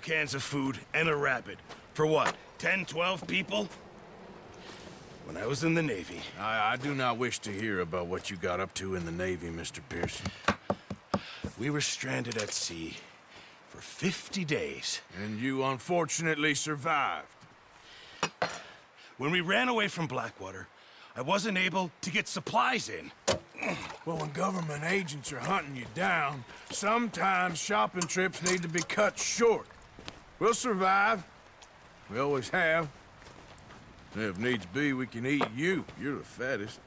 cans of food, and a rabbit. For what, 10, 12 people? When I was in the Navy... I do not wish to hear about what you got up to in the Navy, Mr. Pearson. We were stranded at sea for 50 days. And you unfortunately survived. When we ran away from Blackwater, I wasn't able to get supplies in. Well, when government agents are hunting you down, sometimes shopping trips need to be cut short. We'll survive. We always have. If needs be, we can eat you. You're the fattest.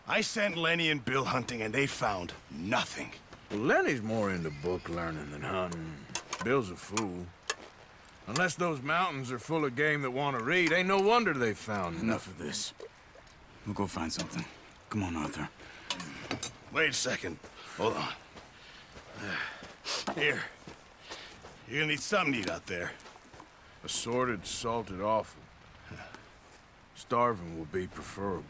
I sent Lenny and Bill hunting, and they found nothing. Well, Lenny's more into book learning than hunting. Bill's a fool. Unless those mountains are full of game that want to read, ain't no wonder they found Enough of this. We'll go find something. Come on, Arthur. Wait a second. Hold on. Here. You're gonna need something to eat out there. Assorted, salted offal. Starving will be preferable.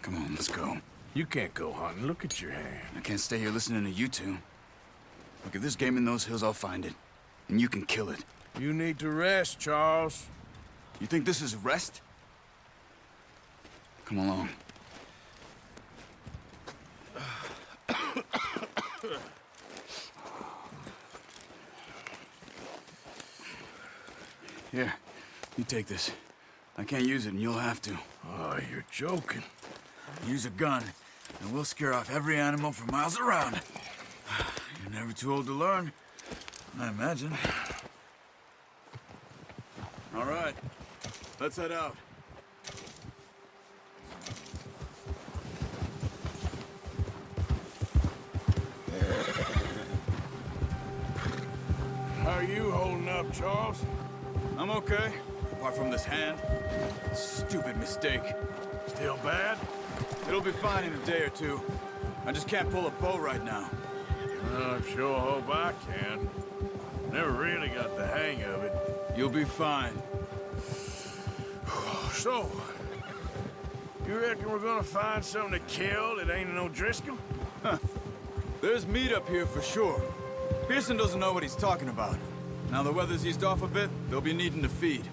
Come on, let's go. You can't go hunting. Look at your hand. I can't stay here listening to you two. Look, if there's game in those hills, I'll find it. And you can kill it. You need to rest, Charles. You think this is rest? Come along. Here, you take this. I can't use it, and you'll have to. Oh, you're joking. Use a gun, and we'll scare off every animal for miles around. You're never too old to learn, I imagine. All right, let's head out. How are you holding up, Charles? I'm okay, apart from this hand. Stupid mistake. Still bad? It'll be fine in a day or two. I just can't pull a bow right now. I sure hope I can. Never really got the hang of it. You'll be fine. So, you reckon we're gonna find something to kill that ain't no Driscoll? There's meat up here for sure. Pearson doesn't know what he's talking about. Now the weather's eased off a bit, they'll be needing to feed.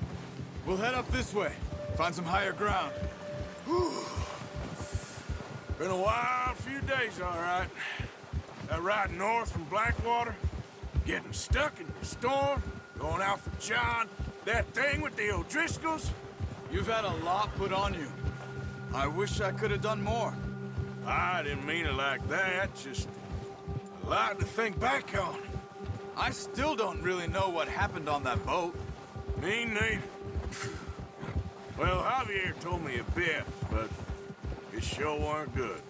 We'll head up this way, find some higher ground. Been a wild few days, all right. That ride north from Blackwater, getting stuck in the storm, going out for John, that thing with the O'Driscolls. You've had a lot put on you. I wish I could have done more. I didn't mean it like that, just a lot to think back on. I still don't really know what happened on that boat. Me neither. Well, Javier told me a bit, but it sure weren't good.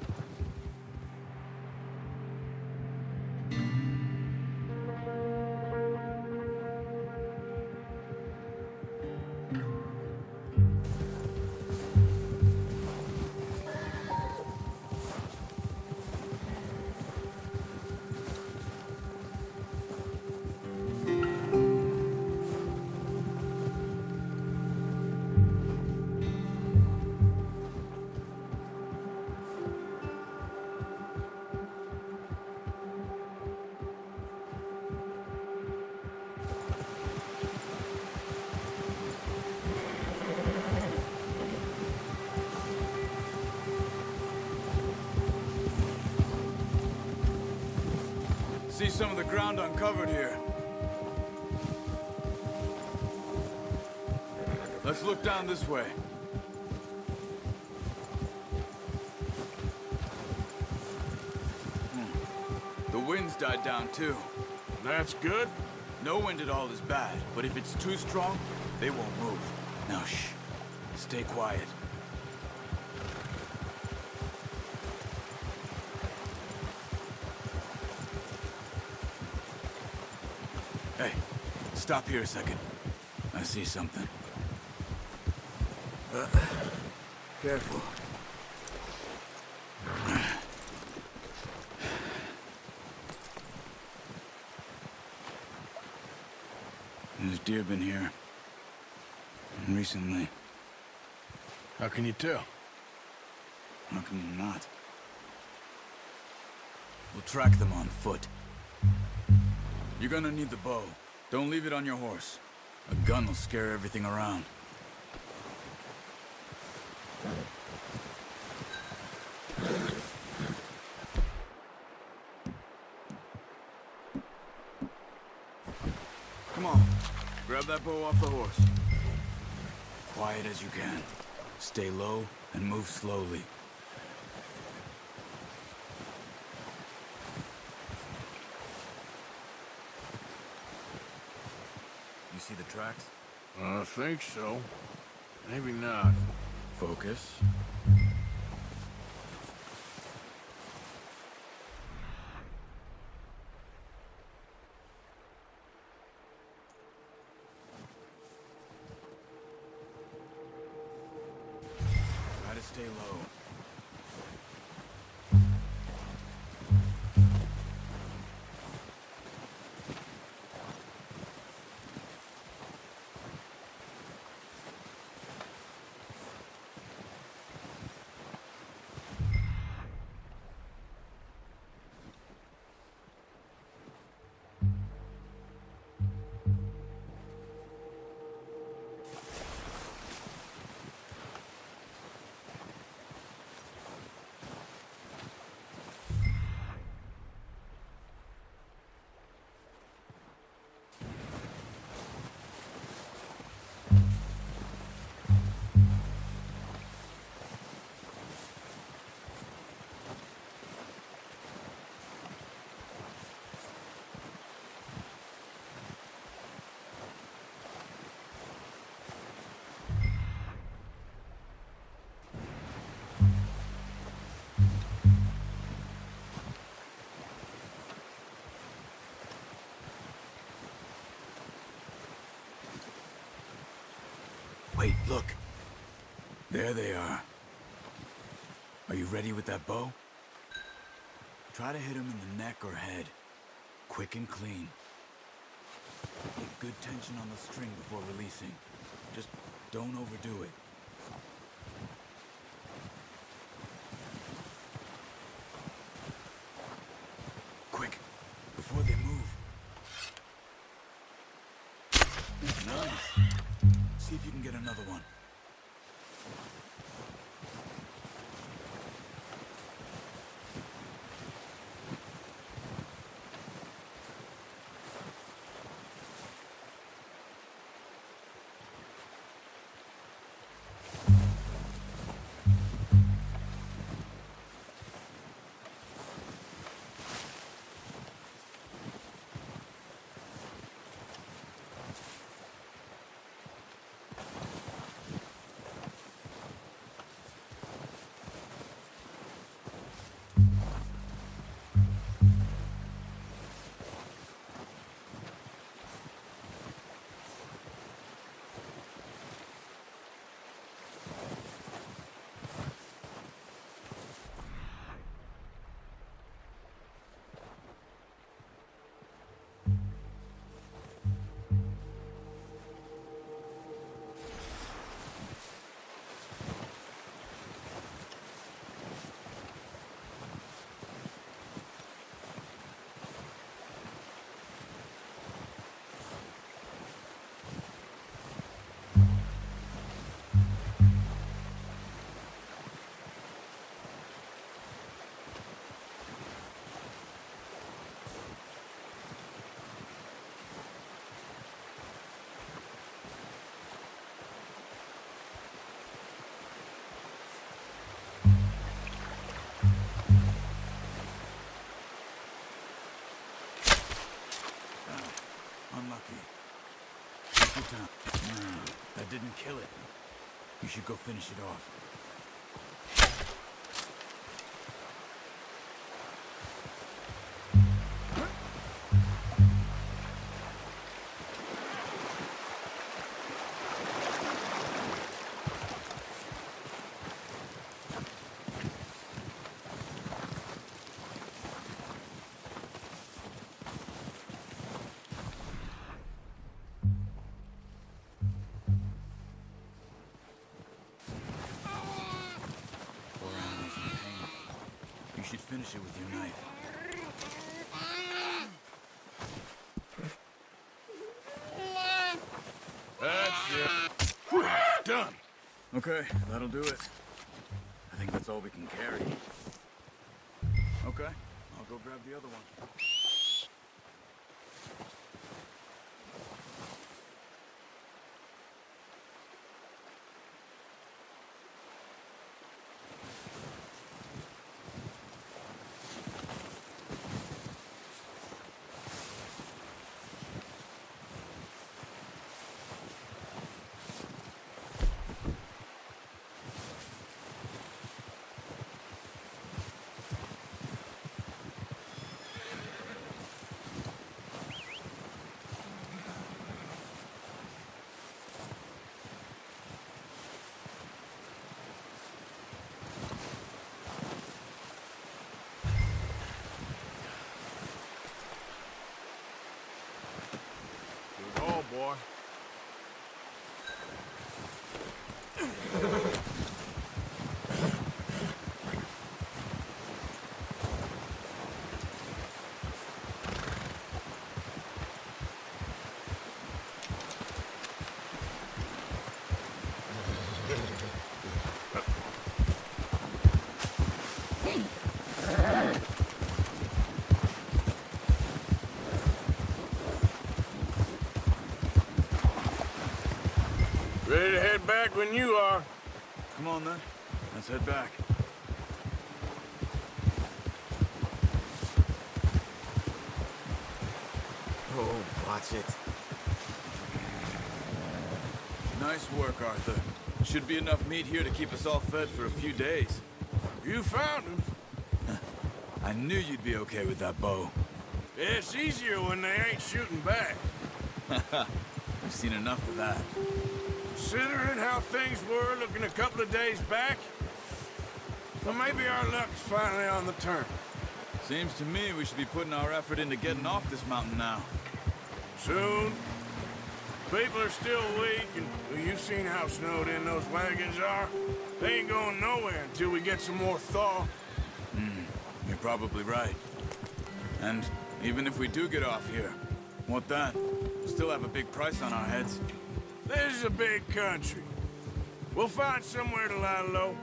See some of the ground uncovered here. Let's look down this way. The wind's died down too. That's good. No wind at all is bad, but if it's too strong, they won't move. Now shh. Stay quiet. Hey, stop here a second. I see something. Careful. There's deer been here. Recently. How can you tell? How can you not? We'll track them on foot. You're gonna need the bow. Don't leave it on your horse. A gun will scare everything around. Come on. Grab that bow off the horse. Quiet as you can. Stay low and move slowly. You see the tracks? I think so. Maybe not. Focus. Try to stay low. Wait, look. There they are. Are you ready with that bow? Try to hit him in the neck or head. Quick and clean. Get good tension on the string before releasing. Just don't overdo it. Quick, before they move. Nice. See if you can get another one. Unlucky. Take your time. That didn't kill it. You should go finish it off. You should finish it with your knife. Whew, done. Okay, that'll do it. I think that's all we can carry. Okay, I'll go grab the other one. Good all, boy. Ready to head back when you are. Come on then, let's head back. Oh, watch it. Nice work, Arthur. Should be enough meat here to keep us all fed for a few days. You found him. I knew you'd be okay with that bow. It's easier when they ain't shooting back. I've seen enough of that. Considering how things were looking a couple of days back, well, maybe our luck's finally on the turn. Seems to me we should be putting our effort into getting off this mountain now. Soon. People are still weak, and well, you've seen how snowed in those wagons are. They ain't going nowhere until we get some more thaw. You're probably right. And even if we do get off here, what then? We'll still have a big price on our heads. This is a big country. We'll find somewhere to lie low.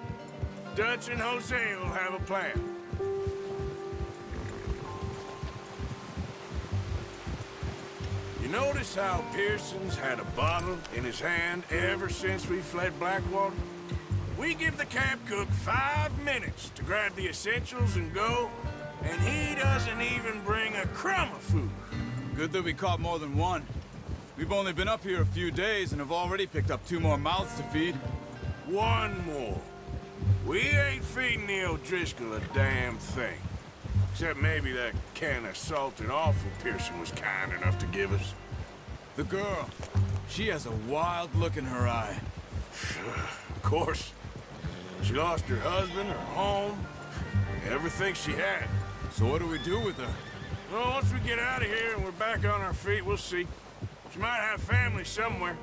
Dutch and Hosea will have a plan. You notice how Pearson's had a bottle in his hand ever since we fled Blackwater? We give the camp cook 5 minutes to grab the essentials and go, and he doesn't even bring a crumb of food. Good that we caught more than one. We've only been up here a few days and have already picked up 2 more mouths to feed. One more. We ain't feeding the O'Driscoll a damn thing. Except maybe that can of salted offal Pearson was kind enough to give us. The girl, she has a wild look in her eye. Of course. She lost her husband, her home, everything she had. So what do we do with her? Well, once we get out of here and we're back on our feet, we'll see. She might have family somewhere.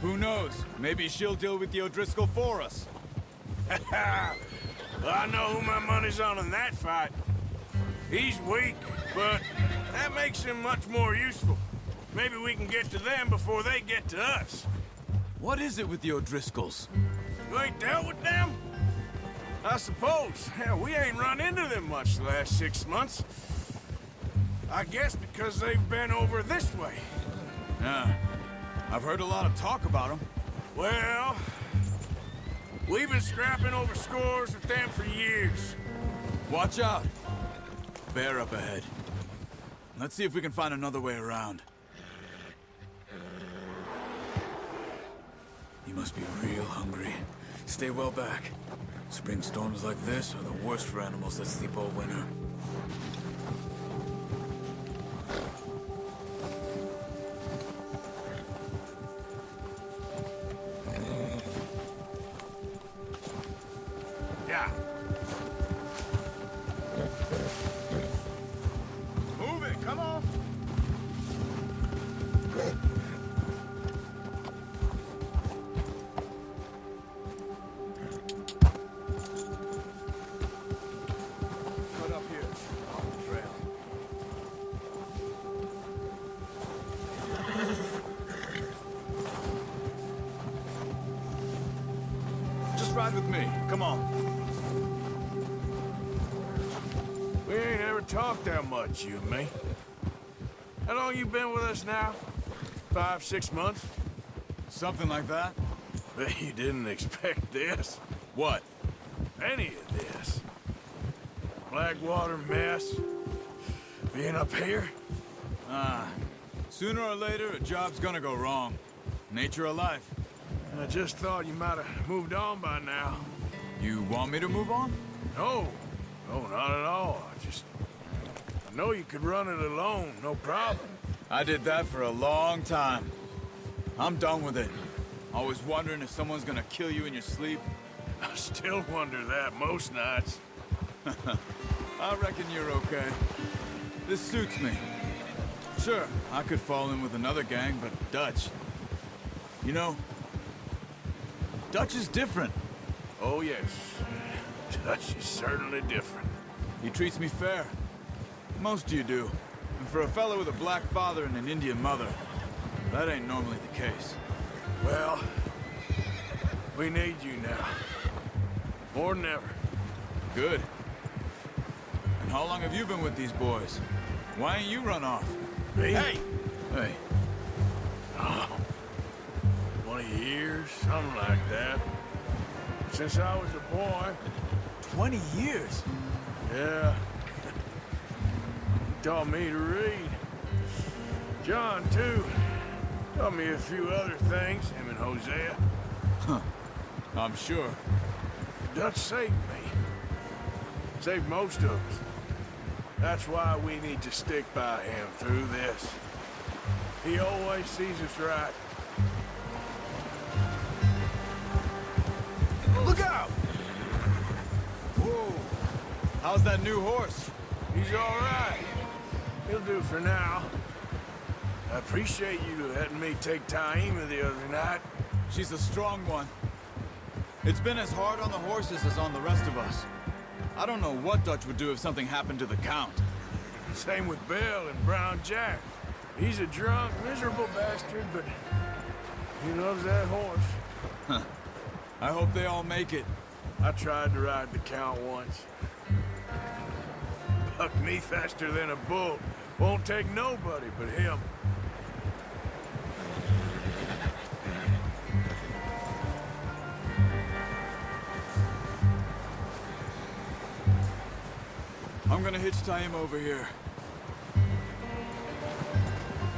Who knows? Maybe she'll deal with the O'Driscoll for us. Well, I know who my money's on in that fight. He's weak, but that makes him much more useful. Maybe we can get to them before they get to us. What is it with the O'Driscolls? You ain't dealt with them? I suppose. Hell, we ain't run into them much the last 6 months. I guess because they've been over this way. Yeah, I've heard a lot of talk about them. Well, we've been scrapping over scores with them for years. Watch out. Bear up ahead. Let's see if we can find another way around. You must be real hungry. Stay well back. Spring storms like this are the worst for animals that sleep all winter. Yeah. Move it, come on. Cut up here. ride with me. Come on. We ain't ever talked that much, you and me. How long you been with us now? 5, 6 months? Something like that? Bet you didn't expect this. What? Any of this. Blackwater mess. Being up here? Sooner or later, a job's gonna go wrong. Nature of life. I just thought you might have moved on by now. You want me to move on? No. No, not at all. I know you could run it alone, no problem. I did that for a long time. I'm done with it. Always wondering if someone's gonna kill you in your sleep. I still wonder that most nights. I reckon you're okay. This suits me. Sure, I could fall in with another gang, but Dutch... You know, Dutch is different. Oh, yes. Dutch is certainly different. He treats me fair. Most of you do. And for a fellow with a black father and an Indian mother, that ain't normally the case. Well, we need you now. More than ever. Good. And how long have you been with these boys? Why ain't you run off? Me? Hey! Hey, 20 years, something like that. Since I was a boy. 20 years? Yeah. He taught me to read. John, too. Taught me a few other things, him and Hosea. I'm sure. Dutch saved me. Saved most of us. That's why we need to stick by him through this. He always sees us right. Look out! Whoa! How's that new horse? He's all right. He'll do for now. I appreciate you letting me take Taima the other night. She's a strong one. It's been as hard on the horses as on the rest of us. I don't know what Dutch would do if something happened to the Count. Same with Bill and Brown Jack. He's a drunk, miserable bastard, but he loves that horse. I hope they all make it. I tried to ride the Count once. Bucked me faster than a bull. Won't take nobody but him. I'm gonna hitch Taima over here.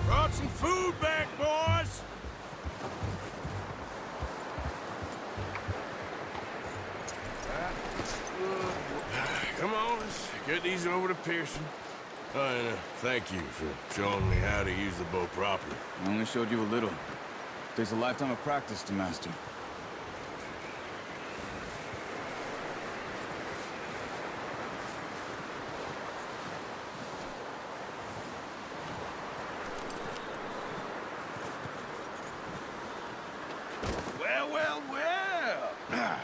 Brought some food back, boys! Come on, let's get these over to Pearson. And thank you for showing me how to use the bow properly. I only showed you a little. Takes a lifetime of practice to master. Well, well, well!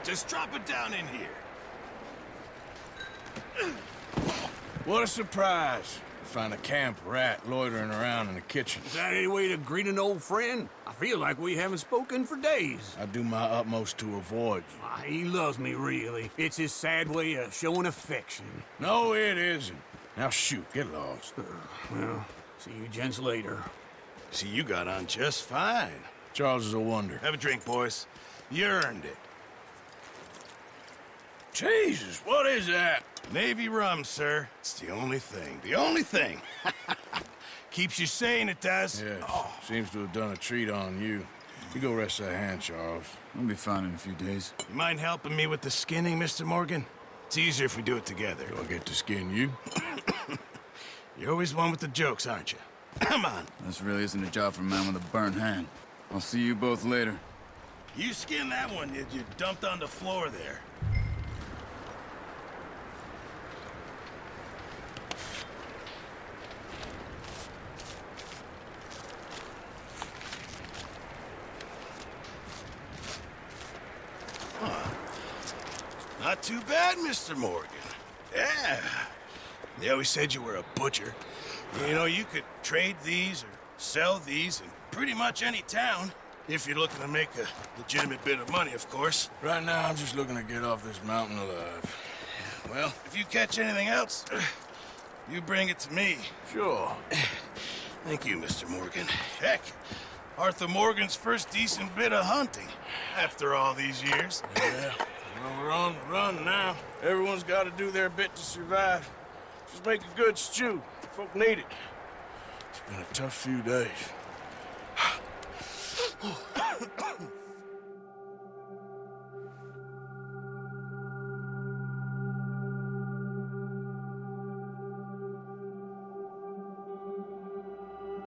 Just drop it down in here. What a surprise. To find a camp rat loitering around in the kitchen. Is that any way to greet an old friend? I feel like we haven't spoken for days. I do my utmost to avoid you. He loves me, really. It's his sad way of showing affection. No, it isn't. Now shoot, get lost. Well, see you gents later. See, you got on just fine. Charles is a wonder. Have a drink, boys. You earned it. Jesus, what is that? Navy rum, sir. It's the only thing. The only thing. Keeps you sane, it does. Yes, seems to have done a treat on you. You go rest that hand, Charles. I'll be fine in a few days. You mind helping me with the skinning, Mr. Morgan? It's easier if we do it together. Do I get to skin you? You're always one with the jokes, aren't you? Come on. This really isn't a job for a man with a burnt hand. I'll see you both later. You skin that one you dumped on the floor there. Not too bad, Mr. Morgan. Yeah. They always said you were a butcher. You know, you could trade these or sell these in pretty much any town. If you're looking to make a legitimate bit of money, of course. Right now, I'm just looking to get off this mountain alive. Well, if you catch anything else, you bring it to me. Sure. Thank you, Mr. Morgan. Heck, Arthur Morgan's first decent bit of hunting after all these years. Yeah. Well, we're on the run now. Everyone's got to do their bit to survive. Just make a good stew. Folk need it. It's been a tough few days.